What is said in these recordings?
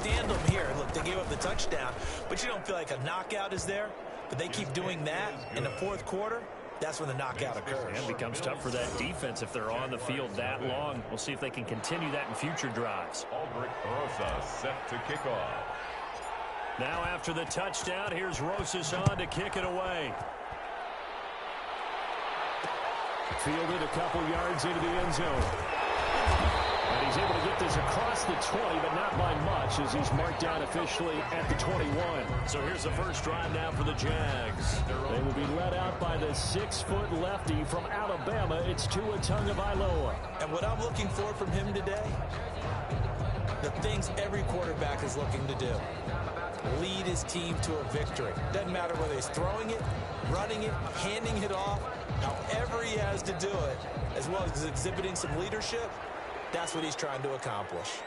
stand them here. Look, they gave up the touchdown, but you don't feel like a knockout is there. But they keep doing that in the fourth quarter. That's when the knockout occurs. And it becomes tough for that defense if they're on the field that long. We'll see if they can continue that in future drives. Aldrich Rosa set to kick off. Now after the touchdown, here's Rosas on to kick it away. Fielded a couple yards into the end zone. And he's able to get this across the 20, but not by much as he's marked down officially at the 21. So here's the first drive now for the Jags. They will be led out by the 6-foot lefty from Alabama. It's Tua Tagovailoa. And what I'm looking for from him today, the things every quarterback is looking to do. Lead his team to a victory. Doesn't matter whether he's throwing it, running it, handing it off, however he has to do it, as well as exhibiting some leadership. That's what he's trying to accomplish.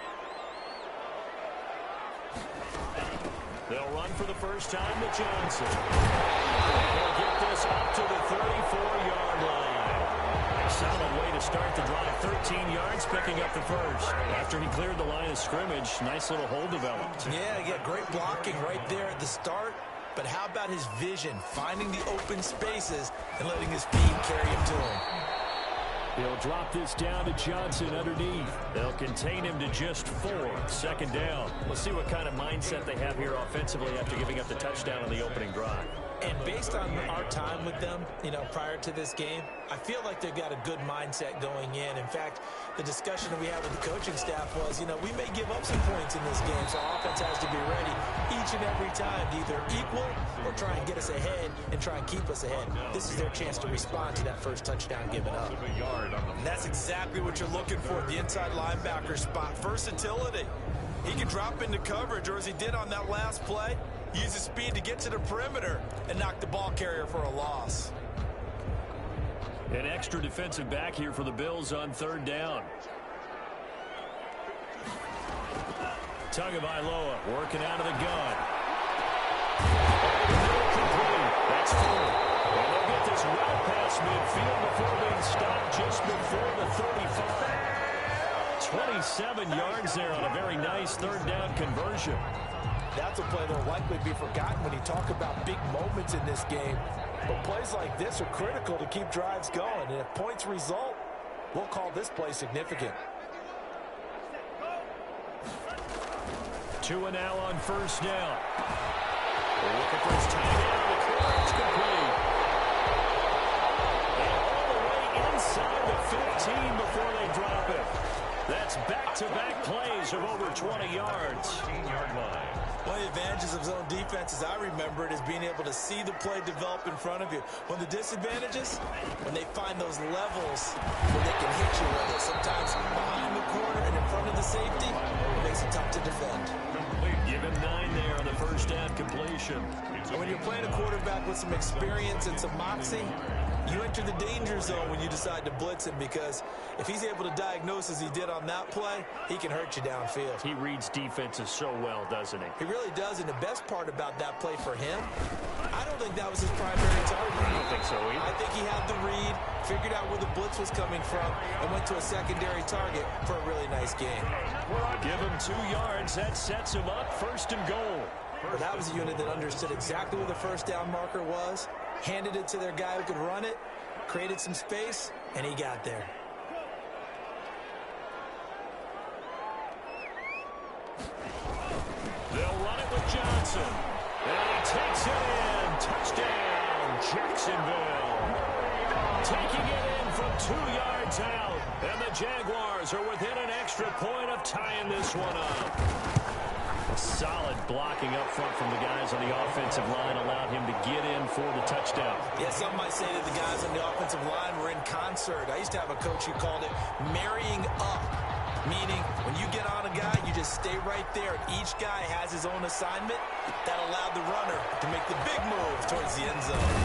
They'll run for the first time to Johnson. They'll get this up to the 34-yard line. Solid way to start the drive. 13 yards, picking up the first. After he cleared the line of scrimmage, nice little hole developed. Yeah, great blocking right there at the start. But how about his vision, finding the open spaces and letting his feet carry him to him? He'll drop this down to Johnson underneath. They'll contain him to just 4. Second down. Let's see what kind of mindset they have here offensively after giving up the touchdown on the opening drive. And based on our time with them, prior to this game, I feel like they've got a good mindset going in. In fact, the discussion that we had with the coaching staff was, we may give up some points in this game, so our offense has to be ready each and every time to either equal or try and get us ahead and try and keep us ahead. This is their chance to respond to that first touchdown given up. And that's exactly what you're looking for at the inside linebacker spot. Versatility. He can drop into coverage, or as he did on that last play, use his speed to get to the perimeter and knock the ball carrier for a loss. An extra defensive back here for the Bills on third down. Tagovailoa working out of the gun. That's full. And they'll get this well past midfield before being stopped just before the 35. 27 yards there on a very nice third down conversion. That's a play that will likely be forgotten when you talk about big moments in this game. But plays like this are critical to keep drives going. And if points result, we'll call this play significant. Tua now on first down. They're looking for his tight end. The corner is complete. And all the way inside the 15 before they drop it. That's back-to-back plays of over 20 yards. 15-yard line. One of the advantages of zone defense, as I remember it, is being able to see the play develop in front of you. One of the disadvantages, when they find those levels where they can hit you with it. Sometimes behind the corner and in front of the safety, it makes it tough to defend. Give him 9 there on the first down completion. And when you're playing a quarterback with some experience and some moxie, you enter the danger zone when you decide to blitz him, because if he's able to diagnose as he did on that play, he can hurt you downfield. He reads defenses so well, doesn't he? He really does, and the best part about that play for him, I don't think that was his primary target. I don't think so either. I think he had the read, figured out where the blitz was coming from, and went to a secondary target for a really nice game. Give him 2 yards. That sets him up first and goal. But that was a unit that understood exactly where the first down marker was, handed it to their guy who could run it, created some space, and he got there. They'll run it with Johnson. And he takes it in. Touchdown, Jacksonville. Taking it in from 2 yards out. And the Jaguars are within an extra point of tying this one up. Solid blocking up front from the guys on the offensive line allowed him to get in for the touchdown. Yeah, some might say that the guys on the offensive line were in concert. I used to have a coach who called it marrying up, meaning when you get on a guy, you just stay right there. Each guy has his own assignment that allowed the runner to make the big move towards the end zone.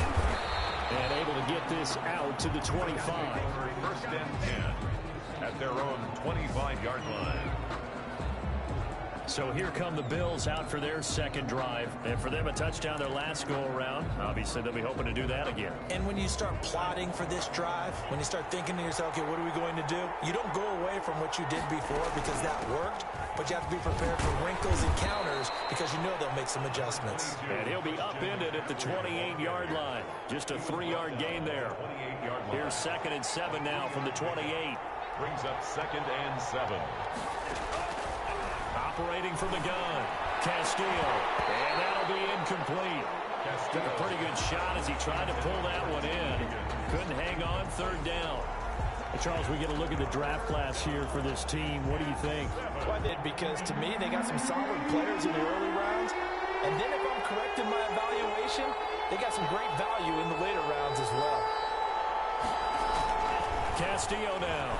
And able to get this out to the 25. First and 10 at their own 25-yard line. So here come the Bills out for their second drive. And for them, a touchdown their last go-around. Obviously, they'll be hoping to do that again. And when you start plotting for this drive, when you start thinking to yourself, okay, what are we going to do? You don't go away from what you did before because that worked, but you have to be prepared for wrinkles and counters because you know they'll make some adjustments. And he'll be upended at the 28-yard line. Just a 3-yard gain there. Here's 2nd and 7 now from the 28. Brings up 2nd and 7. Operating from the gun, Castillo, and that'll be incomplete. Took a pretty good shot as he tried to pull that one in. Couldn't hang on, 3rd down. Hey, Charles, we get a look at the draft class here for this team. What do you think? Well, I did, because to me, they got some solid players in the early rounds. And then if I'm correct in my evaluation, they got some great value in the later rounds as well. Castillo now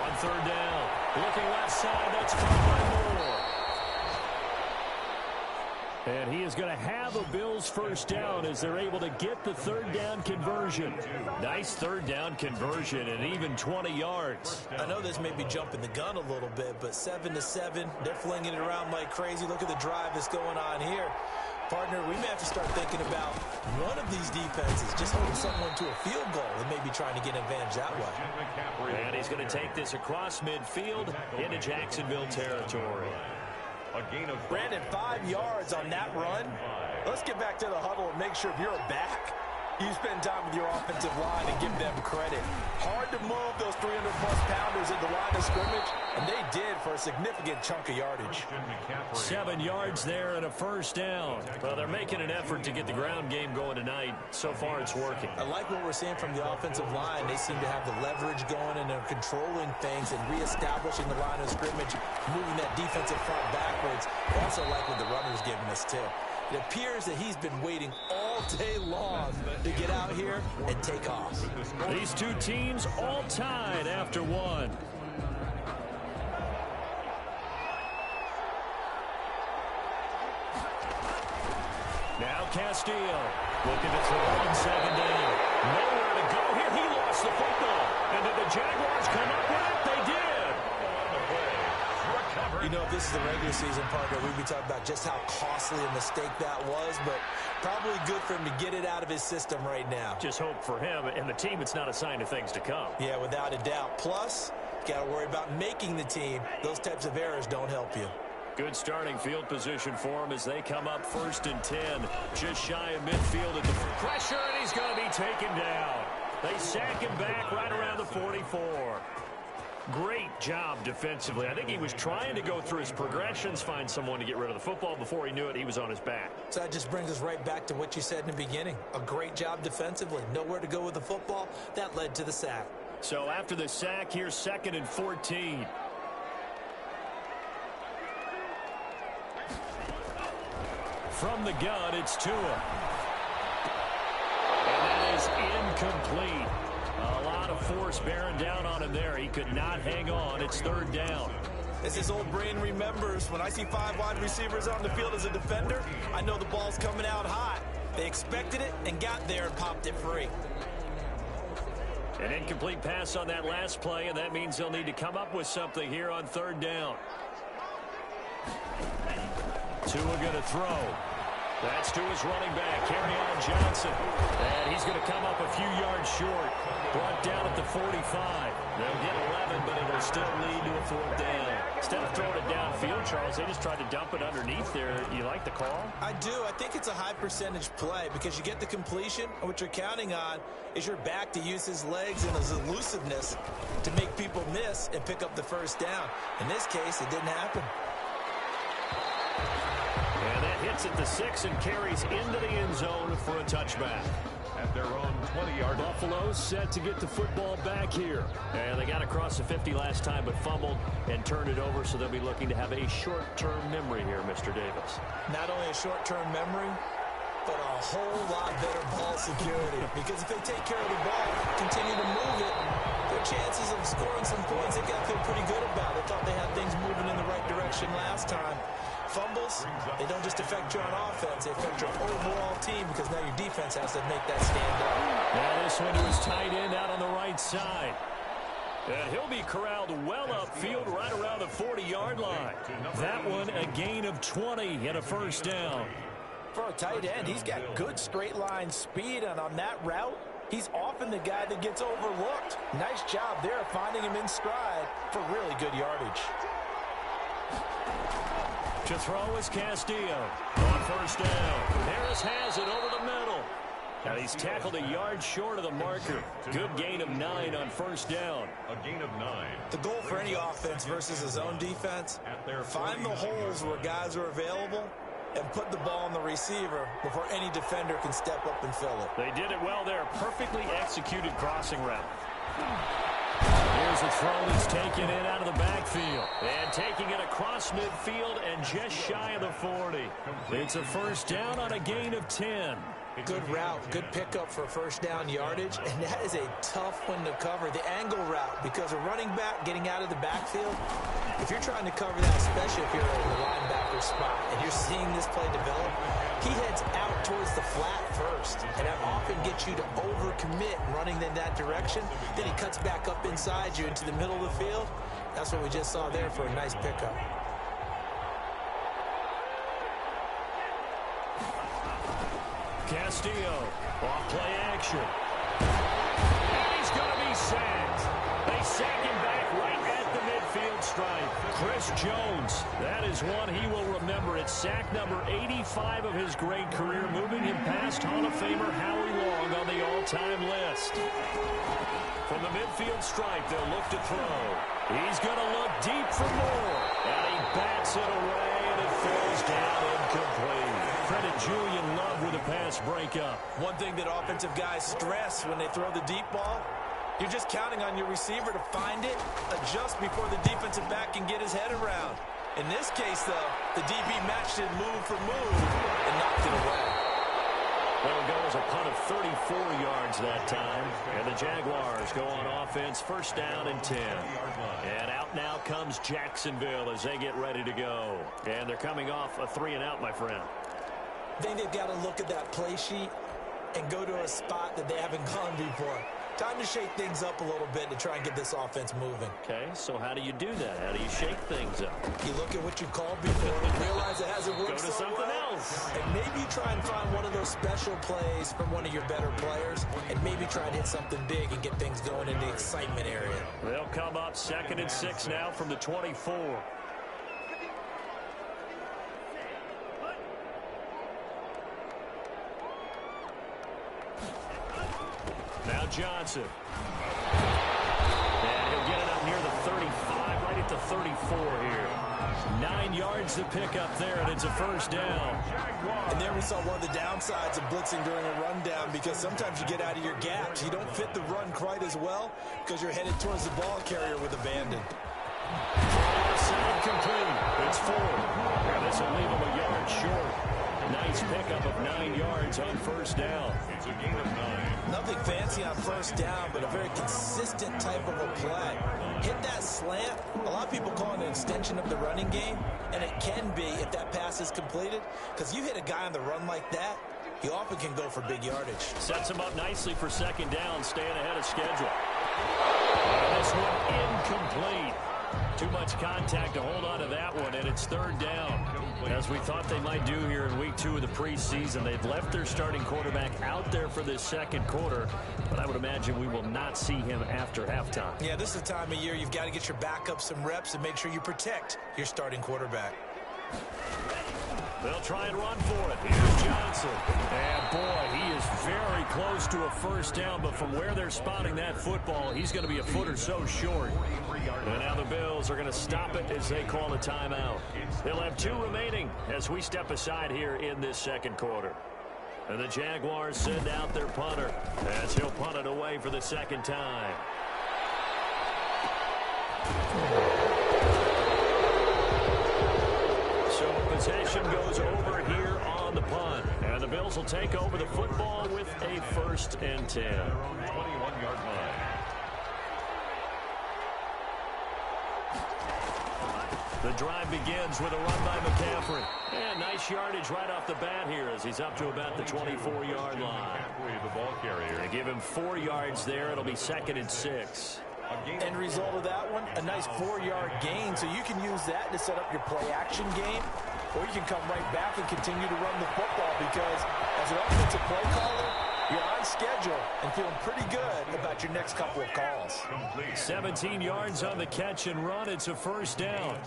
on 3rd down. Looking left side, that's caught by Moore. And he is going to have a Bills first down as they're able to get the 3rd down conversion. Nice 3rd down conversion and even 20 yards. I know this may be jumping the gun a little bit, but 7-7, they're flinging it around like crazy. Look at the drive that's going on here. Partner, we may have to start thinking about one of these defenses just holding someone to a field goal and maybe trying to get an advantage that way. And he's going to take this across midfield into Jacksonville territory. Brandon, 5 yards on that run. Let's get back to the huddle and make sure if you're back, you spend time with your offensive line and give them credit. Hard to move those 300-plus pounders at the line of scrimmage, and they did for a significant chunk of yardage. 7 yards there and a first down. Well, they're making an effort to get the ground game going tonight. So far, it's working. I like what we're seeing from the offensive line. They seem to have the leverage going, and they're controlling things and reestablishing the line of scrimmage, moving that defensive front backwards. I also like what the runner's giving us, too. It appears that he's been waiting all day long to get out here and take off. These two teams all tied after one. Now Castillo looking to throw on 2nd down. Nowhere to go here. He lost the football. And did the Jaguars come up with it? They did. You know, if this is the regular season, partner, we'd be talking about just how costly a mistake that was, but probably good for him to get it out of his system right now. Just hope for him and the team it's not a sign of things to come. Yeah, without a doubt. Plus, got to worry about making the team. Those types of errors don't help you. Good starting field position for him as they come up 1st and 10. Just shy of midfield at the pressure, and he's going to be taken down. They sack him back right around the 44. Great job defensively. I think he was trying to go through his progressions, find someone to get rid of the football. Before he knew it, he was on his back. So that just brings us right back to what you said in the beginning. A great job defensively. Nowhere to go with the football. That led to the sack. So after the sack, here's 2nd and 14. From the gun, it's Tua. And that is incomplete. A lot of force bearing down on him there. He could not hang on. It's 3rd down. As his old brain remembers, when I see 5 wide receivers on the field as a defender, I know the ball's coming out hot. They expected it and got there and popped it free. An incomplete pass on that last play, and that means they'll need to come up with something here on 3rd down. Tua going to throw. That's to his running back, Kerryon Johnson. And he's going to come up a few yards short. Brought down at the 45. They'll get 11, but it'll still lead to a 4th down. Instead of throwing it downfield, Charles, they just tried to dump it underneath there. You like the call? I do. I think it's a high percentage play because you get the completion, and what you're counting on is your back to use his legs and his elusiveness to make people miss and pick up the first down. In this case, it didn't happen. And that hits at the 6 and carries into the end zone for a touchback. At their own 20-yard. Buffalo set to get the football back here. And they got across the 50 last time but fumbled and turned it over, so they'll be looking to have a short-term memory here, Mr. Davis. Not only a short-term memory, but a whole lot better ball security. Because if they take care of the ball, continue to move it, their chances of scoring some points, they got to feel pretty good about it. Thought they had things moving in the right direction last time. Fumbles, they don't just affect you on offense, they affect your overall team because now your defense has to make that stand up. Now this one to his tight end out on the right side. And he'll be corralled well upfield right around the 40-yard line. That one, a gain of 20 and a first down. For a tight end, he's got good straight line speed, and on that route, he's often the guy that gets overlooked. Nice job there finding him in stride for really good yardage. To throw is Castillo on first down. Harris has it over the middle. Now he's tackled a yard short of the marker. Good gain of 9 on first down. A gain of 9. The goal for any offense versus his own defense, find the holes where guys are available and put the ball on the receiver before any defender can step up and fill it. They did it well there. Perfectly executed crossing route. Here's a throw that's taken in out of the backfield. And taking it across midfield and just shy of the 40. It's a first down on a gain of 10. Good route, good pickup for first down yardage, and that is a tough one to cover, the angle route, because a running back getting out of the backfield, if you're trying to cover that, especially if you're in the linebacker spot, and you're seeing this play develop, he heads out towards the flat first, and that often gets you to overcommit running in that direction. Then he cuts back up inside you into the middle of the field. That's what we just saw there for a nice pickup. Castillo, off play action. And he's going to be sacked. They sack him back right at the midfield stripe. Chris Jones, that is one he will remember. It's sack number 85 of his great career, moving him past Hall of Famer Howie Long on the all-time list. From the midfield stripe, they'll look to throw. He's going to look deep for more. And he bats it away, and it falls down incomplete. Credit Julian Love with a pass breakup. One thing that offensive guys stress when they throw the deep ball, you're just counting on your receiver to find it, adjust before the defensive back can get his head around. In this case, though, the DB matched it move for move and knocked it away. Well, it goes a punt of 34 yards that time. And the Jaguars go on offense, first down and 10. And out now comes Jacksonville as they get ready to go. And they're coming off a 3-and-out, my friend. I think they've got to look at that play sheet and go to a spot that they haven't gone before. Time to shake things up a little bit to try and get this offense moving. Okay, so how do you do that? How do you shake things up? You look at what you called before and realize it hasn't worked Go to something else. And maybe try and find one of those special plays from one of your better players and maybe try and hit something big and get things going in the excitement area. They'll come up 2nd and 6 now from the 24. Now Johnson. And he'll get it up near the 35, right at the 34 here. 9 yards to pick up there, and it's a first down. And there we saw one of the downsides of blitzing during a rundown, because sometimes you get out of your gaps. You don't fit the run quite as well because you're headed towards the ball carrier with abandon. Sound complete. It's 4. And this will leave him a yard short. Nice pickup of 9 yards on first down. It's a gain of 9. Nothing fancy on first down, but a very consistent type of a play. Hit that slant. A lot of people call it an extension of the running game, and it can be if that pass is completed, because you hit a guy on the run like that, he often can go for big yardage. Sets him up nicely for second down, staying ahead of schedule. And this one incomplete. Too much contact to hold on to that one, and it's third down. As we thought they might do here in week 2 of the preseason, they've left their starting quarterback out there for this second quarter, but I would imagine we will not see him after halftime. Yeah, this is the time of year you've got to get your backup some reps and make sure you protect your starting quarterback. They'll try and run for it. Here's Johnson. And, boy, he is very close to a first down, but from where they're spotting that football, he's going to be a foot or so short. And now the Bills are going to stop it as they call a timeout. They'll have 2 remaining as we step aside here in this second quarter. And the Jaguars send out their punter as he'll punt it away for the second time. So possession goes over here on the punt. And the Bills will take over the football with a 1st and 10. 21-yard line. The drive begins with a run by McCaffrey. And nice yardage right off the bat here as he's up to about the 24-yard line. Halfway the ball carrier. They give him 4 yards there. It'll be 2nd and 6. End result of that one, a nice 4-yard gain. So you can use that to set up your play-action game, or you can come right back and continue to run the football because as an offensive play caller, you're on schedule and feeling pretty good about your next couple of calls. 17 yards on the catch and run. It's a first down.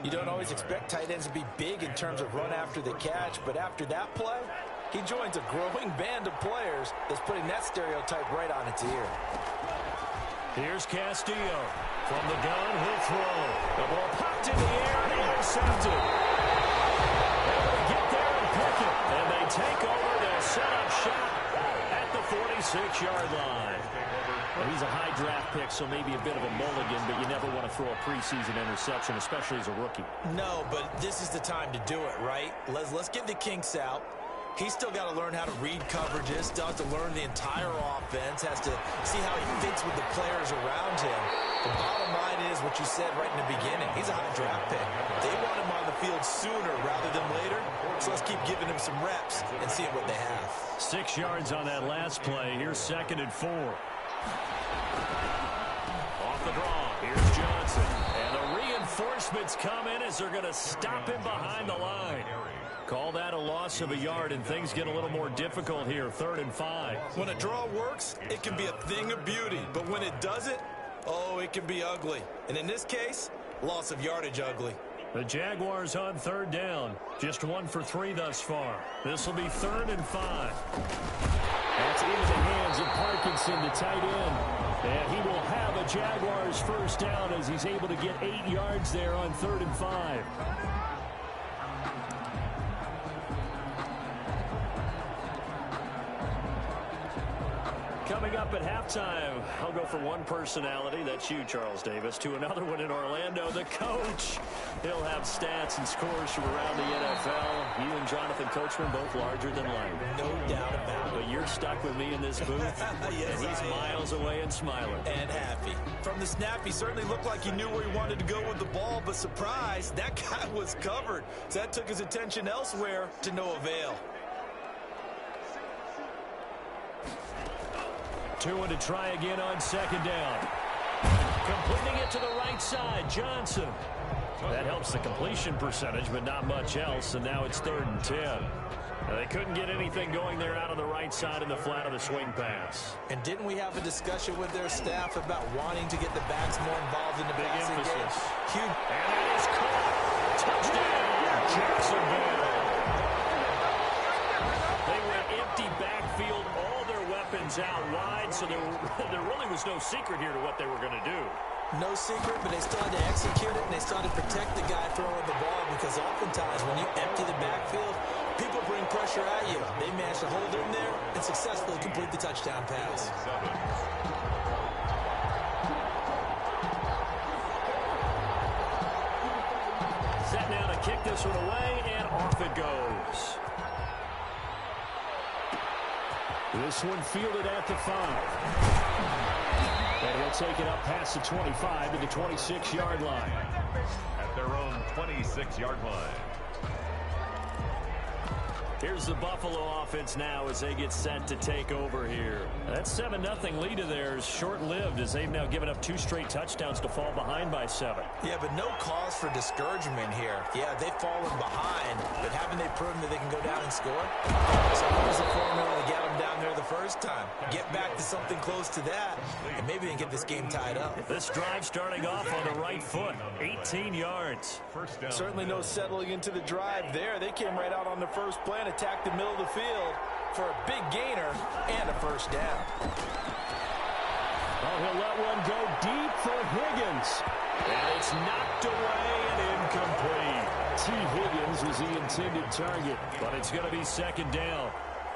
You don't always expect tight ends to be big in terms of run after the catch, but after that play, he joins a growing band of players that's putting that stereotype right on its ear. Here's Castillo. From the gun, he'll throw. The ball popped in the air and intercepted. Able to get there and pick it. And they take over. They'll set up shop at the 46-yard line. Well, he's a high draft pick, so maybe a bit of a mulligan, but you never want to throw a preseason interception, especially as a rookie. No, but this is the time to do it, right? Let's get the kinks out. He's still got to learn how to read coverages, still has to learn the entire offense, has to see how he fits with the players around him. The bottom line is what you said right in the beginning. He's a high draft pick. They want him on the field sooner rather than later, so let's keep giving him some reps and seeing what they have. 6 yards on that last play. Here's 2nd and 4. Off the draw. Here's Johnson. And the reinforcements come in as they're going to stop him behind the line. Call that a loss of a yard, and things get a little more difficult here. 3rd and 5. When a draw works, it can be a thing of beauty. But when it doesn't, oh, it can be ugly. And in this case, loss of yardage ugly. The Jaguars on 3rd down. Just 1 for 3 thus far. This will be 3rd and 5. That's into the hands of Parkinson, the tight end. And he will have a Jaguars first down as he's able to get 8 yards there on 3rd and 5. Coming up at halftime, I'll go from one personality, that's you, Charles Davis, to another one in Orlando, the coach. He'll have stats and scores from around the NFL. You and Jonathan Coachman both larger than life. No doubt about it. But you're stuck with me in this booth, yes, and he's miles away and smiling. And happy. From the snap, he certainly looked like he knew where he wanted to go with the ball, but surprise, that guy was covered. So that took his attention elsewhere to no avail. 2 to try again on 2nd down. Completing it to the right side, Johnson. That helps the completion percentage, but not much else, and now it's 3rd and 10. They couldn't get anything going there out on the right side in the flat of the swing pass. And didn't we have a discussion with their staff about wanting to get the backs more involved in the passing game? Huge. And that is caught. Touchdown, Jacksonville. They went empty backfield, all their weapons out wide, so there really was no secret here to what they were going to do. No secret, but they still had to execute it, and they still had to protect the guy throwing the ball, because oftentimes when you empty the backfield, people bring pressure at you. They managed to hold in there and successfully complete the touchdown pass. Set now to kick this one away, and off it goes. This one fielded at the 5. And he'll take it up past the 25 to the 26-yard line. At their own 26-yard line. Here's the Buffalo offense now as they get set to take over here. That 7-0 lead of theirs short-lived as they've now given up 2 straight touchdowns to fall behind by 7. Yeah, but no cause for discouragement here. Yeah, they've fallen behind, but haven't they proven that they can go down and score? So here's the formula to get them down there the first time. Get back to something close to that, and maybe they can get this game tied up. This drive starting off on the right foot, 18 yards. First down. Certainly no settling into the drive there. They came right out on the first play and attacked the middle of the field for a big gainer and a first down. Oh, he'll let one go deep for Higgins. And it's knocked away and incomplete. T. Higgins was the intended target, but it's going to be 2nd down.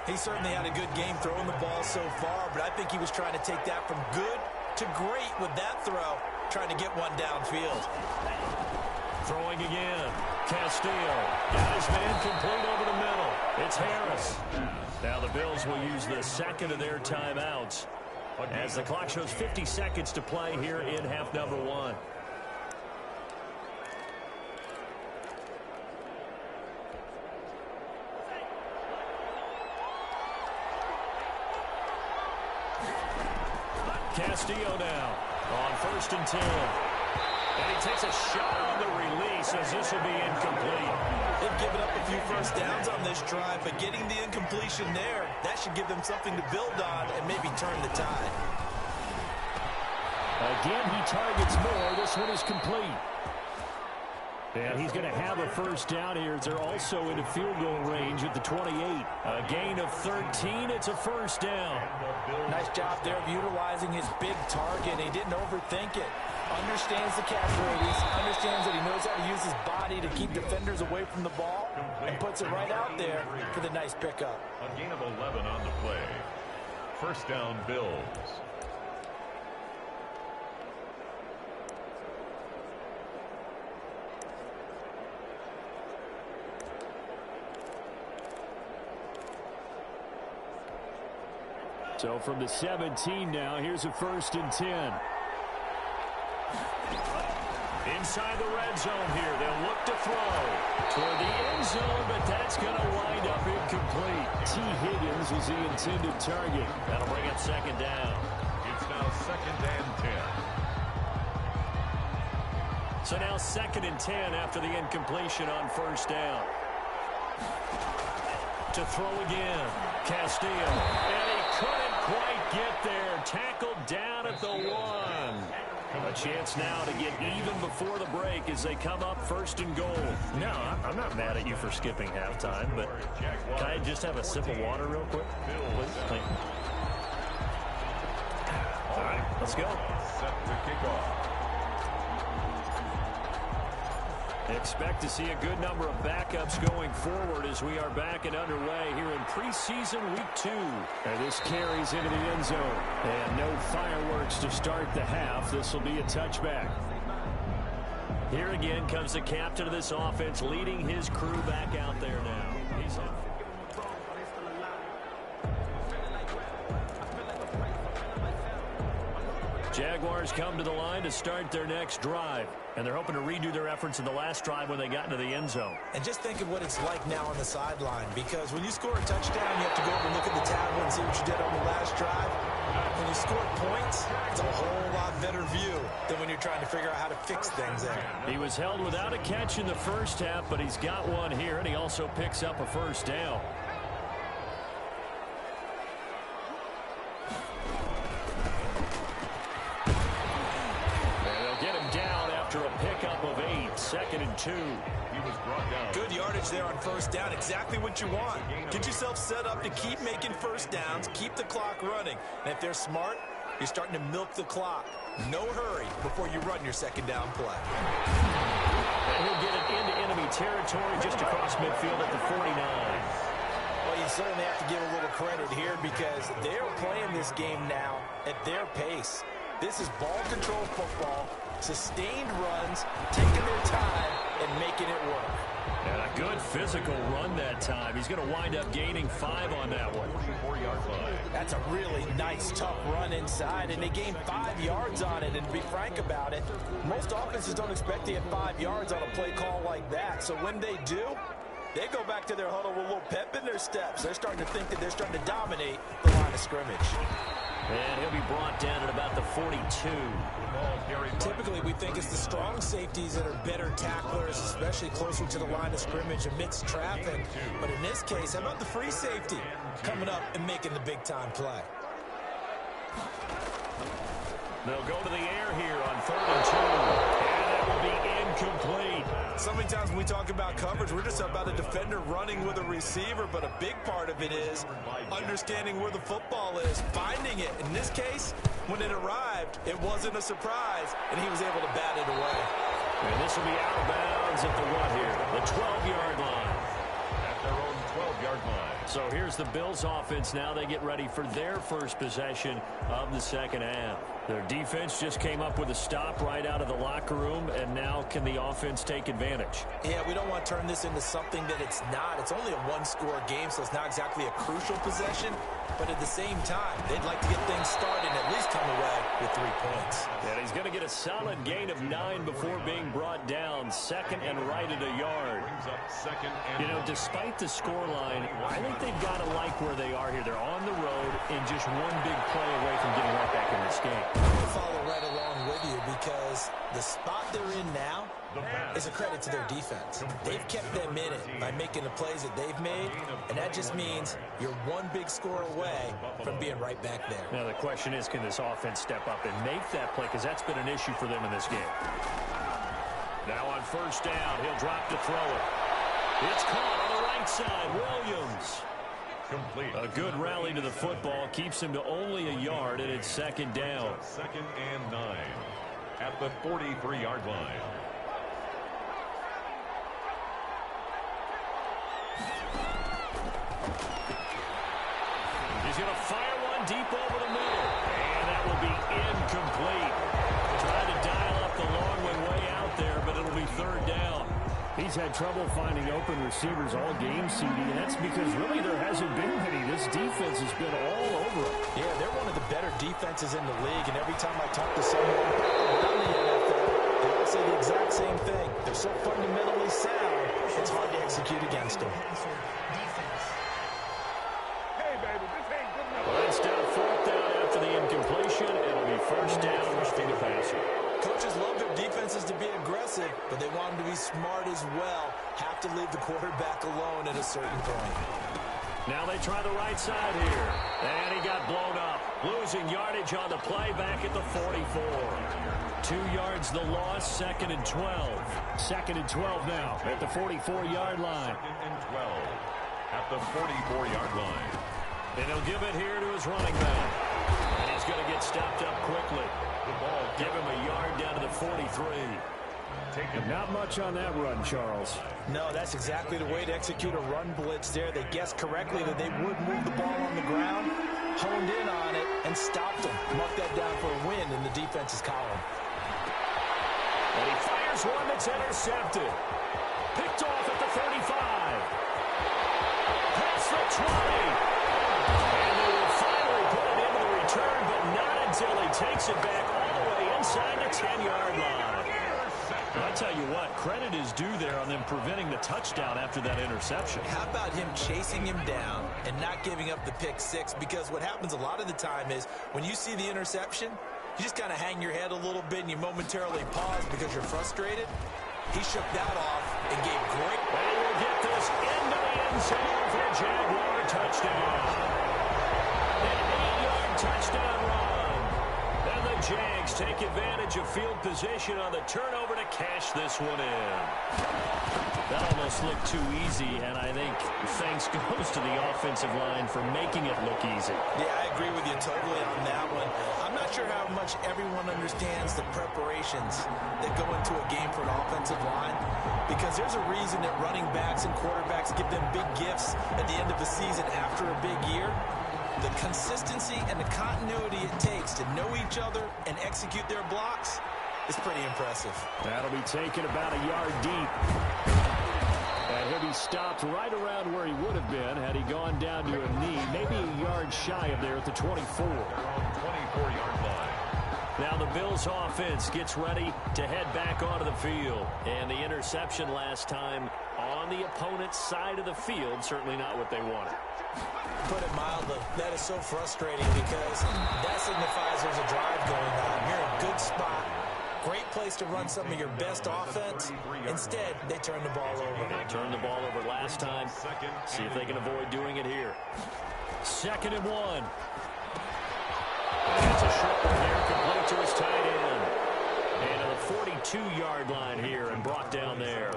He certainly had a good game throwing the ball so far, but I think he was trying to take that from good to great with that throw, trying to get one downfield. Throwing again. Castillo got his man complete over the middle. It's Harris. Now the Bills will use the 2nd of their timeouts as the clock shows 50 seconds to play here in half number 1. Castillo now. On 1st and 10. And he takes a shot on the release as this will be incomplete. They've given up a few first downs on this drive, but getting the incompletion there, that should give them something to build on and maybe turn the tide. Again, he targets more. This one is complete. And he's going to have a first down here as they're also into field goal range at the 28. A gain of 13. It's a first down. Nice job there of utilizing his big target. He didn't overthink it. Understands the catch radius. Understands that he knows how to use his body to keep defenders away from the ball. And puts it right out there for the nice pickup. A gain of 11 on the play. First down, Bills. So from the 17 now, here's a 1st and 10. Inside the red zone here, they'll look to throw toward the end zone, but that's going to wind up incomplete. T. Higgins was the intended target. That'll bring up 2nd down. It's now 2nd and 10. So now 2nd and 10 after the incompletion on 1st down. To throw again, Castillo, and he couldn't quite get there. Tackled down at the 1. A chance now to get even before the break as they come up 1st and goal. No, I'm not mad at you for skipping halftime, but can I just have a sip of water real quick? Please? Thank you. All right, let's go. Set to kick off. Expect to see a good number of backups going forward as we are back and underway here in preseason week 2. And this carries into the end zone. And no fireworks to start the half. This will be a touchback. Here again comes the captain of this offense leading his crew back out there now. He's on. Jaguars come to the line to start their next drive. And they're hoping to redo their efforts in the last drive when they got into the end zone. And just think of what it's like now on the sideline, because when you score a touchdown, you have to go over and look at the tablet and see what you did on the last drive. When you score points, it's a whole lot better view than when you're trying to figure out how to fix things there. He was held without a catch in the first half, but he's got one here, and he also picks up a first down. After a pickup of 8, 2nd and 2. He was brought down. Good yardage there on 1st down. Exactly what you want. Get yourself set up to keep making first downs, keep the clock running. And if they're smart, you're starting to milk the clock. No hurry before you run your 2nd down play. And he'll get it into enemy territory just across midfield at the 49. Well, you certainly have to give a little credit here because they're playing this game now at their pace. This is ball control football. Sustained runs, taking their time, and making it work. And a good physical run that time. He's going to wind up gaining 5 on that one. 44-yard line. That's a really nice, tough run inside, and they gained 5 yards on it. And to be frank about it, most offenses don't expect to get 5 yards on a play call like that. So when they do, they go back to their huddle with a little pep in their steps. They're starting to think that they're starting to dominate the line of scrimmage. And he'll be brought down at about the 42. Typically, we think it's the strong safeties that are better tacklers, especially closer to the line of scrimmage amidst traffic. But in this case, how about the free safety coming up and making the big-time play? They'll go to the air here on 3rd and 2. And that will be incomplete. So many times when we talk about coverage, we're just about a defender running with a receiver, but a big part of it is understanding where the football is, finding it. In this case, when it arrived, it wasn't a surprise, and he was able to bat it away. And this will be out of bounds at the 1 here, the 12-yard line. At their own 12-yard line. So here's the Bills offense now. They get ready for their first possession of the 2nd half. Their defense just came up with a stop right out of the locker room, and now can the offense take advantage? Yeah, we don't want to turn this into something that it's not. It's only a one-score game, so it's not exactly a crucial possession. But at the same time, they'd like to get things started and at least come away with 3 points. And he's going to get a solid gain of 9 before being brought down. 2nd and right at a yard. Brings up 2nd and You know, despite the scoreline, I think think they've got to like where they are here. They're on the road and just one big play away from getting right back in this game. I'm going to follow right along with you because the spot they're in now is a credit to their defense. They've kept them in it by making the plays that they've made, and that just means you're one big score away from being right back there. Now the question is, can this offense step up and make that play, because that's been an issue for them in this game. Now on first down, he'll drop to throw it. It's caught on the right side. Williams. Complete. A good rally to the football. Keeps him to only a yard, and it's second down. 2nd and 9 at the 43-yard line. He's going to fire one deep over the middle. And that will be incomplete. Trying to dial up the long way out there, but it'll be third down. He's had trouble finding open receivers all game, CD, and that's because really there hasn't been many. This defense has been all over him. Yeah, they're one of the better defenses in the league, and every time I talk to someone around the NFL, they all say the exact same thing. They're so fundamentally sound, it's hard to execute against them. Last down, fourth down after the incompletion. It'll be first down, roughing the passer. Coaches love their defenses to be aggressive, but they want them to be smart as well. Have to leave the quarterback alone at a certain point. Now they try the right side here. And he got blown up. Losing yardage on the play back at the 44. 2 yards the loss, 2nd and 12. 2nd and 12 now at the 44-yard line. 2nd and 12 at the 44-yard line. And he'll give it here to his running back. And he's going to get stopped up quickly. The ball Give him a yard down to the 43. Not much on that run, Charles. No, that's exactly the way to execute a run blitz there. They guessed correctly that they would move the ball on the ground, honed in on it, and stopped them. Mark that down for a win in the defense's column. And he fires one that's intercepted. Picked off at the 35. Past the 20. And they will finally put it into the return, but not until he takes it back all the way inside the 10-yard line. I'll tell you what, credit is due there on them preventing the touchdown after that interception. How about him chasing him down and not giving up the pick six? Because what happens a lot of the time is when you see the interception, you just kind of hang your head a little bit and you momentarily pause because you're frustrated. He shook that off and gave great. And he will get this into the end zone for a Jaguar touchdown. An 8-yard touchdown run. And the Jags take advantage of field position on the turnover to cash this one in. That almost looked too easy, and I think thanks goes to the offensive line for making it look easy. Yeah, I agree with you totally on that one. I'm not sure how much everyone understands the preparations that go into a game for an offensive line, because there's a reason that running backs and quarterbacks give them big gifts at the end of the season after a big year. The consistency and the continuity it takes to know each other and execute their blocks is pretty impressive. That'll be taken about a yard deep. And he'll be stopped right around where he would have been had he gone down to a knee, maybe a yard shy of there at the 24. They're on the 24-yard line. Now the Bills offense gets ready to head back onto the field. And the interception last time on the opponent's side of the field, certainly not what they wanted. Put it mildly, that is so frustrating because that signifies there's a drive going on. You're in a good spot. Great place to run some of your best offense. Instead, they turn the ball over. They turned the ball over last time. See if they can avoid doing it here. 2nd and 1. That's a short one there, complete to his tight end. And to the 42-yard line here and brought down there.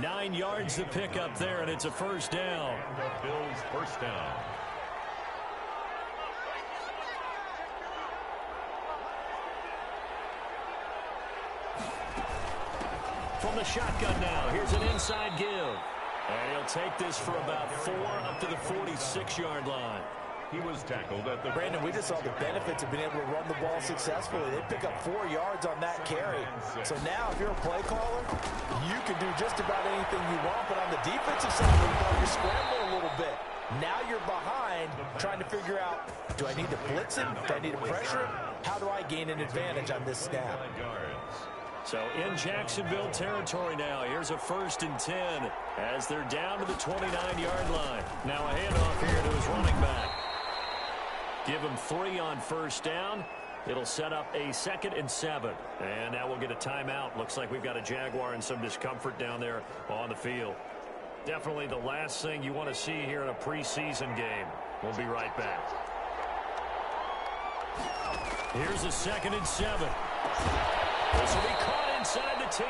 9 yards to pick up there, and it's a first down. The Bills' first down. From the shotgun now, here's an inside give. And he'll take this for about 4 up to the 46-yard line. He was tackled at the... Brandon, we just saw the benefits of being able to run the ball successfully. They pick up 4 yards on that carry. So now, if you're a play caller, you can do just about anything you want. But on the defensive side of the ball, you're scrambling a little bit. Now you're behind, trying to figure out, do I need to blitz him? Do I need to pressure him? How do I gain an advantage on this snap? So in Jacksonville territory now, here's a 1st and 10 as they're down to the 29-yard line. Now a handoff here to his running back. Give him 3 on 1st down. It'll set up a 2nd and 7. And now we'll get a timeout. Looks like we've got a Jaguar in some discomfort down there on the field. Definitely the last thing you want to see here in a preseason game. We'll be right back. Here's a 2nd and 7. This will be caught inside the 10.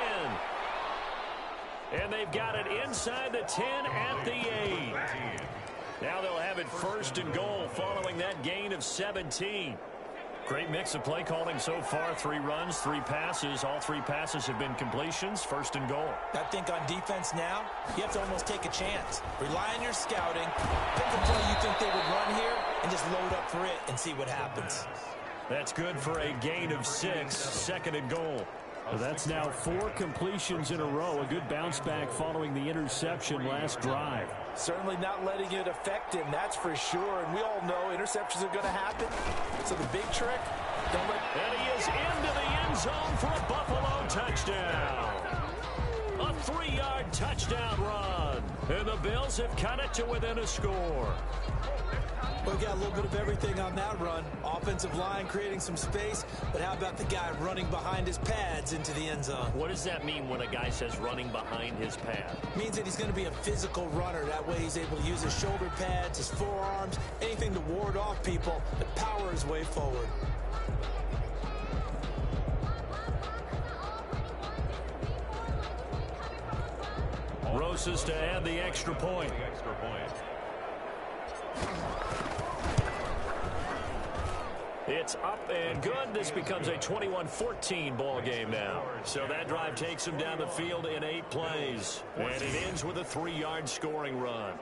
And they've got it inside the 10 at the 8. Now they'll have it 1st and goal following that gain of 17. Great mix of play calling so far. 3 runs, 3 passes. All 3 passes have been completions. 1st and goal. I think on defense now, you have to almost take a chance. Rely on your scouting. Pick a play you think they would run here and just load up for it and see what happens. That's good for a gain of 6. 2nd and goal. So that's now 4 completions in a row. A good bounce back following the interception last drive. Certainly not letting it affect him, that's for sure. And we all know interceptions are going to happen. So the big trick, don't let... And he is into the end zone for a Buffalo touchdown. A 3-yard touchdown run. And the Bills have cut it to within a score. We got a little bit of everything on that run. Offensive line creating some space, but how about the guy running behind his pads into the end zone? What does that mean when a guy says running behind his pad? Means that he's going to be a physical runner. That way he's able to use his shoulder pads, his forearms, anything to ward off people, but power his way forward. Rosas to add the extra point. It's up and good. This becomes a 21-14 ball game now. So that drive takes him down the field in 8 plays. And it ends with a 3-yard scoring run.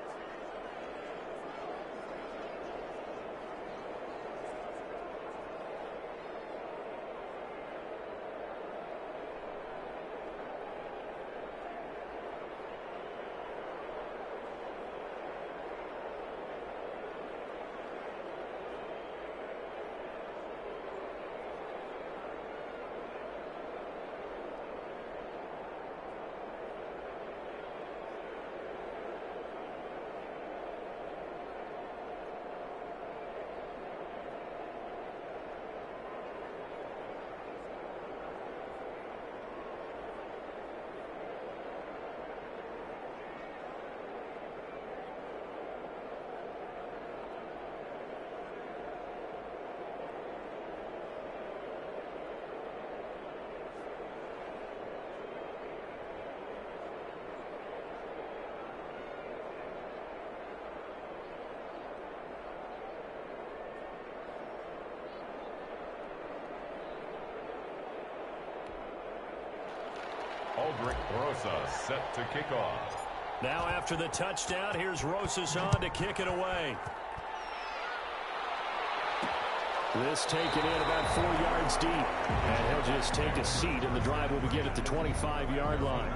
Aldrich Rosas set to kick off. Now after the touchdown, here's Rosas on to kick it away. This taken in about 4 yards deep. And he'll just take a seat, and the drive will begin at the 25-yard line.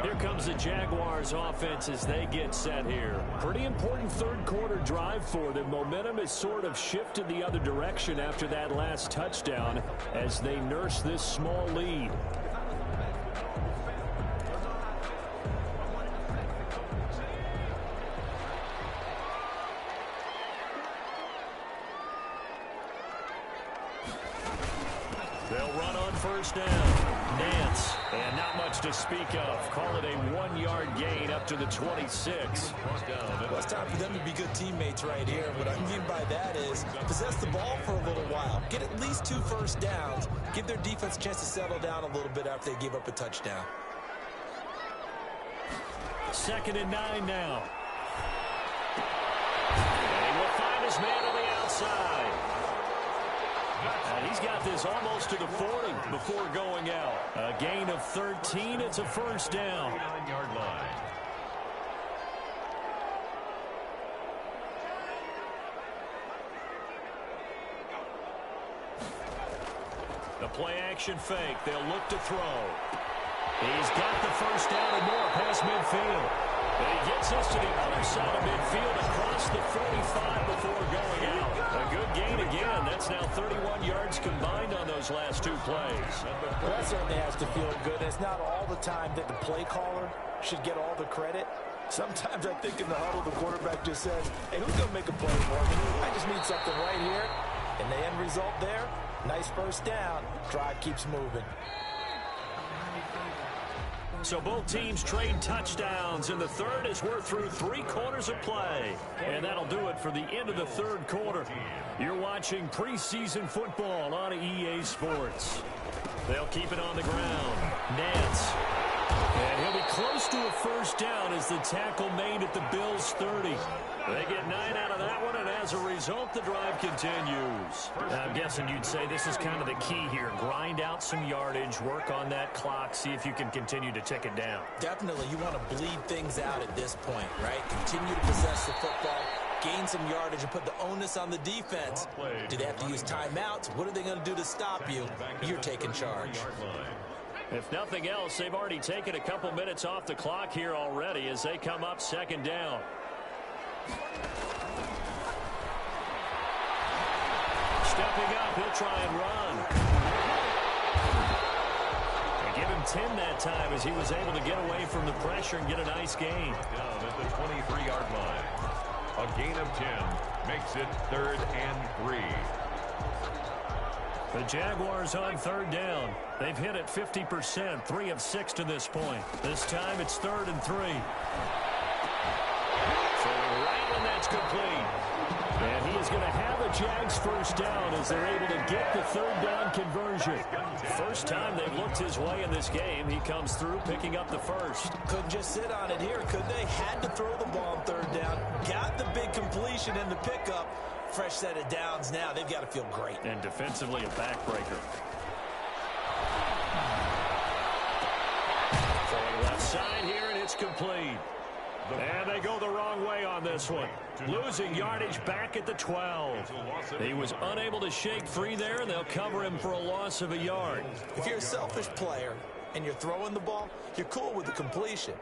Here comes the Jaguars offense as they get set here. Pretty important third-quarter drive for them. Momentum has sort of shifted the other direction after that last touchdown as they nurse this small lead. They'll run on first down. Nance, and not much to speak of. Call it a 1-yard gain up to the 26. Well, it's time for them to be good teammates right here. What I mean by that is possess the ball for a little while. Get at least 2 first downs. Give their defense a chance to settle down a little bit after they give up a touchdown. 2nd and 9 now. And he will find his man on the outside. And he's got this almost to the 40 before going out. A gain of 13. It's a first down. 9-yard line. The play action fake. They'll look to throw. He's got the first down and more past midfield. And he gets us to the other side of midfield across the 45 before going out. A good gain of again. That's now 31 yards combined on those last two plays. Well, that certainly has to feel good. It's not all the time that the play caller should get all the credit. Sometimes I think in the huddle, the quarterback just says, hey, who's going to make a play for me? I just need something right here. And the end result there, nice first down. Drive keeps moving. So both teams trade touchdowns in the third as we're through 3 quarters of play. And that'll do it for the end of the third quarter. You're watching preseason football on EA Sports. They'll keep it on the ground. Nance. And he'll be close to a first down as the tackle made at the Bills' 30. They get 9 out of that one, and as a result, the drive continues. I'm guessing you'd say this is kind of the key here. Grind out some yardage, work on that clock, see if you can continue to tick it down. Definitely, you want to bleed things out at this point, right? Continue to possess the football, gain some yardage, and put the onus on the defense. Do they have to use timeouts? What are they going to do to stop you? You're taking charge. If nothing else, they've already taken a couple minutes off the clock here already as they come up second down. Stepping up, he'll try and run. They give him 10 that time as he was able to get away from the pressure and get a nice gain. Down at the 23-yard line. A gain of 10 makes it 3rd and 3. The Jaguars on third down. They've hit it 50%, 3 of 6 to this point. This time it's 3rd and 3. Throwing right, and that's complete. And he is going to have a Jags first down as they're able to get the third down conversion. First time they've looked his way in this game. He comes through picking up the first. Couldn't just sit on it here, could they? Had to throw the ball on third down. Got the big completion in the pickup. Fresh set of downs now. They've got to feel great. And defensively a backbreaker. Throwing left side here, and it's complete. And they go the wrong way on this one. Losing yardage back at the 12. He was unable to shake free there, and they'll cover him for a loss of a yard. If you're a selfish player and you're throwing the ball, you're cool with the completion.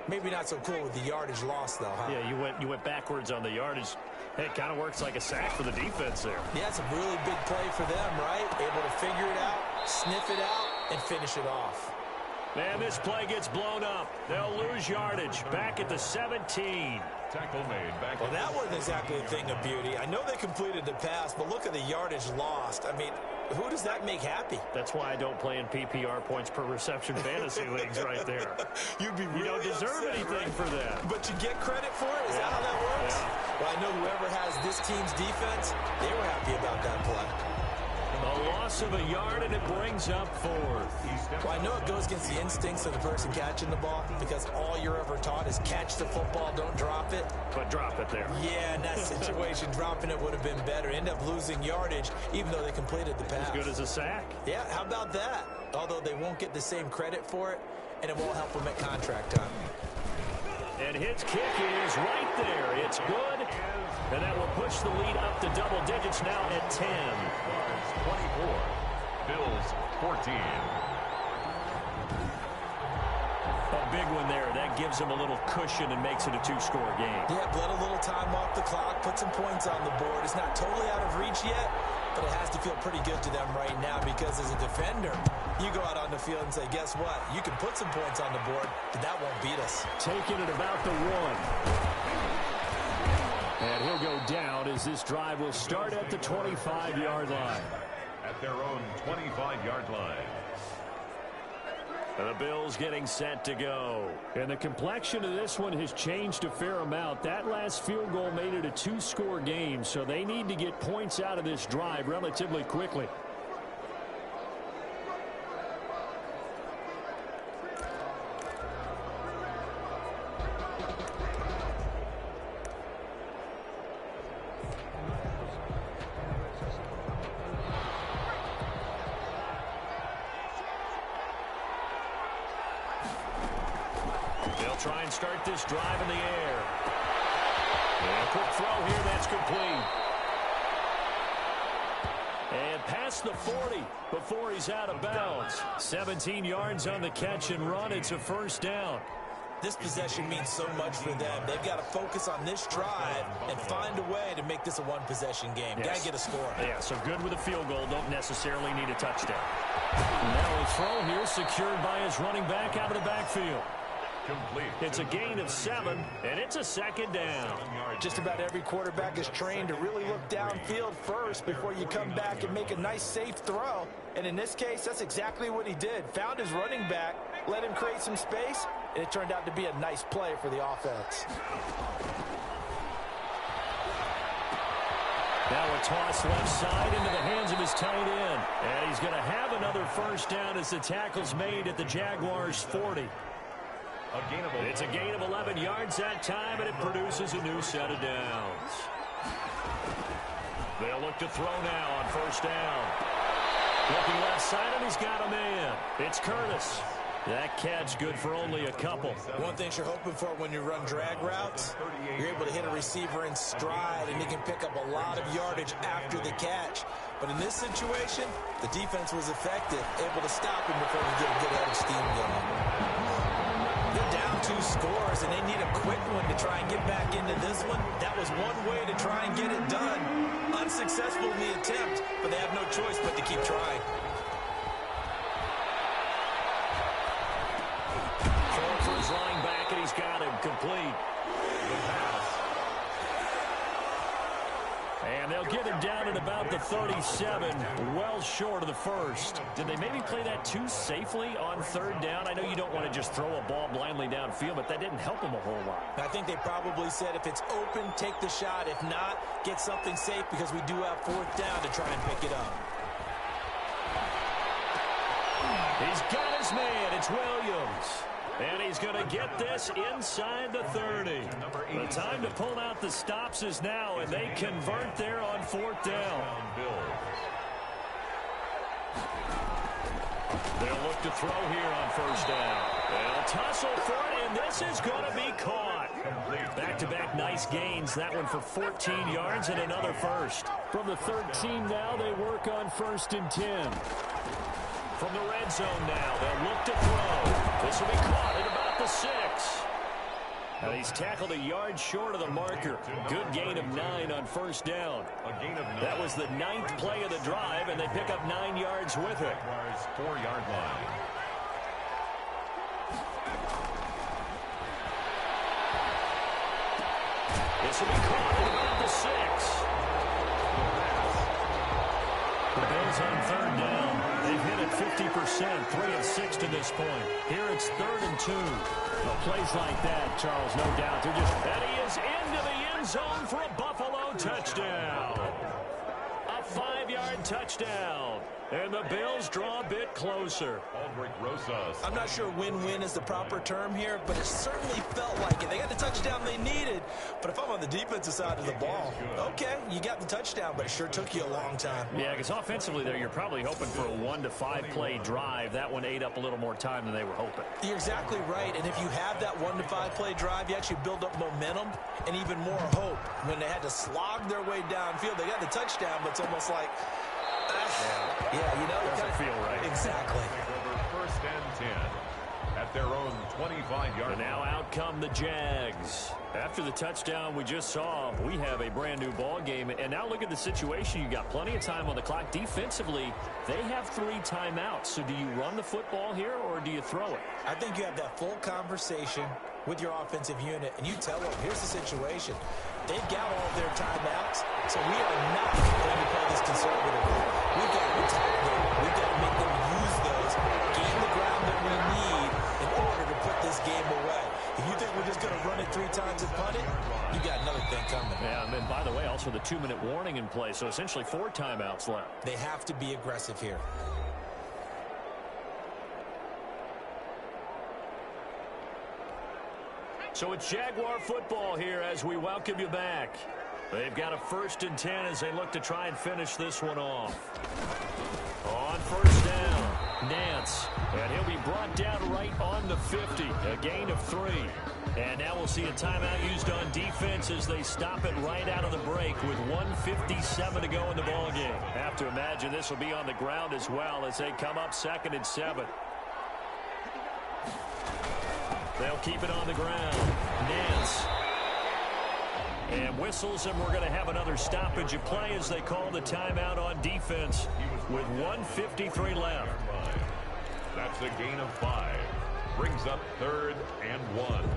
Maybe not so cool with the yardage loss, though, huh? Yeah, you went backwards on the yardage. Hey, it kind of works like a sack for the defense there. Yeah, it's a really big play for them, right? Able to figure it out, sniff it out, and finish it off. And this play gets blown up. They'll lose yardage back at the 17. Tackle made back. Well, that wasn't exactly a thing of beauty. I know they completed the pass, but look at the yardage lost. I mean, who does that make happy? That's why I don't play in PPR points per reception fantasy leagues right there. You'd be really You don't deserve upset, anything right? for that. But you get credit for it? Is that how that works? Yeah. Well, I know whoever has this team's defense, they were happy about that play. A loss of a yard, and it brings up 4th. Well, I know it goes against the instincts of the person catching the ball because all you're ever taught is catch the football, don't drop it. But drop it there. Yeah, in that situation, dropping it would have been better. End up losing yardage, even though they completed the pass. As good as a sack. Yeah, how about that? Although they won't get the same credit for it, and it won't help them at contract time. And his kick is right there. It's good. And that will push the lead up to double digits now at 10. 24. Bills 14. A big one there. That gives them a little cushion and makes it a 2-score game. Yeah, let a little time off the clock, put some points on the board. It's not totally out of reach yet, but it has to feel pretty good to them right now because as a defender, you go out on the field and say, guess what? You can put some points on the board, but that won't beat us. Taking it about the 1. And he'll go down as this drive will start at the 25-yard line. At their own 25-yard line. And the Bills getting set to go. And the complexion of this one has changed a fair amount. That last field goal made it a 2-score game, so they need to get points out of this drive relatively quickly. They'll try and start this drive in the air. And a quick throw here, that's complete. And past the 40 before he's out of bounds. 17 yards on the catch and run. It's a first down. This possession means so much for them. They've got to focus on this drive and find a way to make this a one-possession game. Yes. Got to get a score. Yeah, so good with a field goal. Don't necessarily need a touchdown. Now a throw here secured by his running back out of the backfield. Complete. It's a gain of 7, and it's a second down. Just about every quarterback is trained to really look downfield first before you come back and make a nice, safe throw. And in this case, that's exactly what he did. Found his running back, let him create some space, and it turned out to be a nice play for the offense. Now a toss left side into the hands of his tight end. And he's going to have another first down as the tackle's made at the Jaguars' 40. It's a gain of 11 yards that time, and it produces a new set of downs. They'll look to throw now on first down. Looking left side, and he's got a man. It's Curtis. That catch good for only a couple. One thing you're hoping for when you run drag routes, you're able to hit a receiver in stride, and he can pick up a lot of yardage after the catch. But in this situation, the defense was effective, able to stop him before he get a good head of steam going. They're down 2 scores, and they need a quick one to try and get back into this one. That was one way to try and get it done. Unsuccessful in the attempt, but they have no choice but to keep trying. Throw for his running back, and he's got him complete. And they'll get him down at about the 37, well short of the first. Did they maybe play that too safely on third down? I know you don't want to just throw a ball blindly downfield, but that didn't help him a whole lot. I think they probably said if it's open, take the shot. If not, get something safe because we do have fourth down to try and pick it up. He's got his man. It's Williams. And he's going to get this inside the 30. The time to pull out the stops is now, and they convert there on fourth down. They'll look to throw here on first down. They'll tussle for it, and this is going to be caught. Back-to-back nice gains. That one for 14 yards and another first. From the 13 now, they work on 1st and 10. From the red zone now, they'll look to throw. This will be caught at about the 6. And he's tackled a yard short of the marker. Good gain of 9 on first down. That was the 9th play of the drive, and they pick up 9 yards with it. 4-yard line. This will be caught at about the 6. The Bills on third down. They've hit it 50%, 3 of 6 to this point. Here it's 3rd and 2. Well, plays like that, Charles, no doubt. They're just, and he is into the end zone for a Buffalo touchdown. A 5-yard touchdown. And the Bills draw a bit closer. I'm not sure win-win is the proper term here, but it certainly felt like it. They got the touchdown they needed, but if I'm on the defensive side of the ball, okay, you got the touchdown, but it sure took you a long time. Yeah, because offensively there, you're probably hoping for a 1 to 5 play drive. That one ate up a little more time than they were hoping. You're exactly right, and if you have that 1 to 5 play drive, you actually build up momentum and even more hope. When they had to slog their way downfield, they got the touchdown, but it's almost like, yeah, you know, doesn't feel right. Exactly. Over 1st and 10 at their own 25-yard. And now out come the Jags. After the touchdown we just saw, we have a brand new ball game. And now look at the situation. You got plenty of time on the clock. Defensively, they have 3 timeouts. So do you run the football here or do you throw it? I think you have that full conversation with your offensive unit, and you tell them, here's the situation. They've got all of their timeouts, so we are not going to play this conservatively. We've got to attack them. We've got to make them use those, gain the ground that we need in order to put this game away. If you think we're just going to run it 3 times and punt it, you got another thing coming. Yeah, and by the way, also the 2-minute warning in play, so essentially 4 timeouts left. They have to be aggressive here. So it's Jaguar football here as we welcome you back. They've got a 1st and 10 as they look to try and finish this one off. On first down, Nance. And he'll be brought down right on the 50. A gain of 3. And now we'll see a timeout used on defense as they stop it right out of the break with 1:57 to go in the ballgame. Have to imagine this will be on the ground as well as they come up 2nd and 7. They'll keep it on the ground. Nance. And whistles, and we're going to have another stoppage of play as they call the timeout on defense with 1:53 left. That's a gain of 5. Brings up 3rd and 1.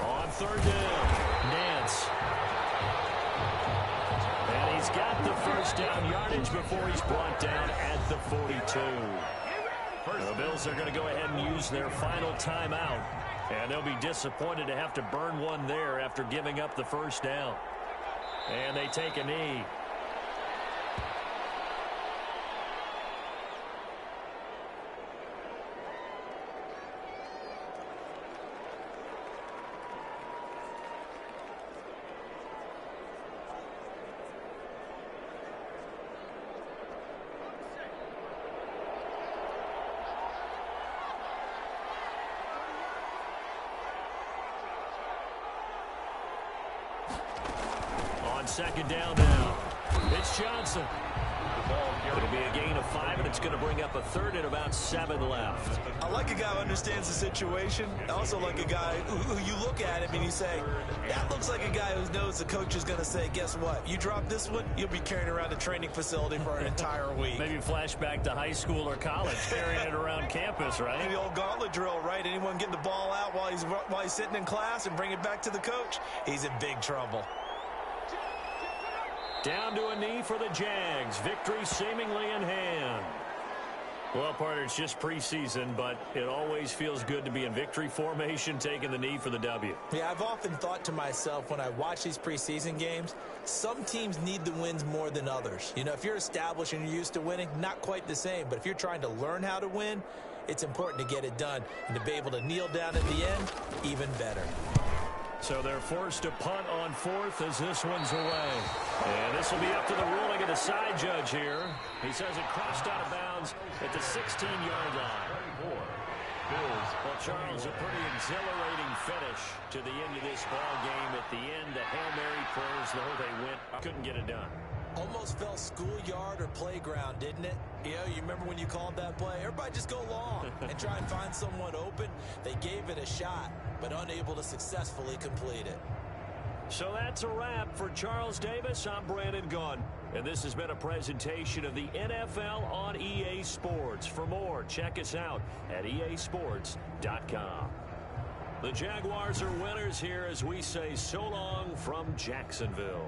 On 3rd down, Nance. And he's got the first down yardage before he's brought down at the 42. The Bills are going to go ahead and use their final timeout. And they'll be disappointed to have to burn one there after giving up the first down. And they take a knee. Second down now. It's Johnson. It'll be a gain of 5, and it's going to bring up a 3rd and about 7 left. I like a guy who understands the situation. I also like a guy who you look at him and you say, that looks like a guy who knows the coach is going to say, guess what? You drop this one, you'll be carrying around a training facility for an entire week. Maybe flashback to high school or college, carrying it around campus, right? And the old gauntlet drill, right? Anyone getting the ball out while he's sitting in class and bring it back to the coach, he's in big trouble. Down to a knee for the Jags. Victory seemingly in hand. Well, partner, it's just preseason, but it always feels good to be in victory formation, taking the knee for the W. Yeah, I've often thought to myself when I watch these preseason games, some teams need the wins more than others. You know, if you're established and you're used to winning, not quite the same. But if you're trying to learn how to win, it's important to get it done. And to be able to kneel down at the end, even better. So they're forced to punt on 4th as this one's away. And this will be up to the ruling of the side judge here. He says it crossed out of bounds at the 16-yard line. Well, Charles, a pretty exhilarating finish to the end of this ball game. At the end, the Hail Mary prayers, though they went, couldn't get it done. Almost felt schoolyard or playground, didn't it? You know, you remember when you called that play? Everybody just go long and try and find someone open. They gave it a shot, but unable to successfully complete it. So that's a wrap for Charles Davis. I'm Brandon Gunn. And this has been a presentation of the NFL on EA Sports. For more, check us out at easports.com. The Jaguars are winners here as we say so long from Jacksonville.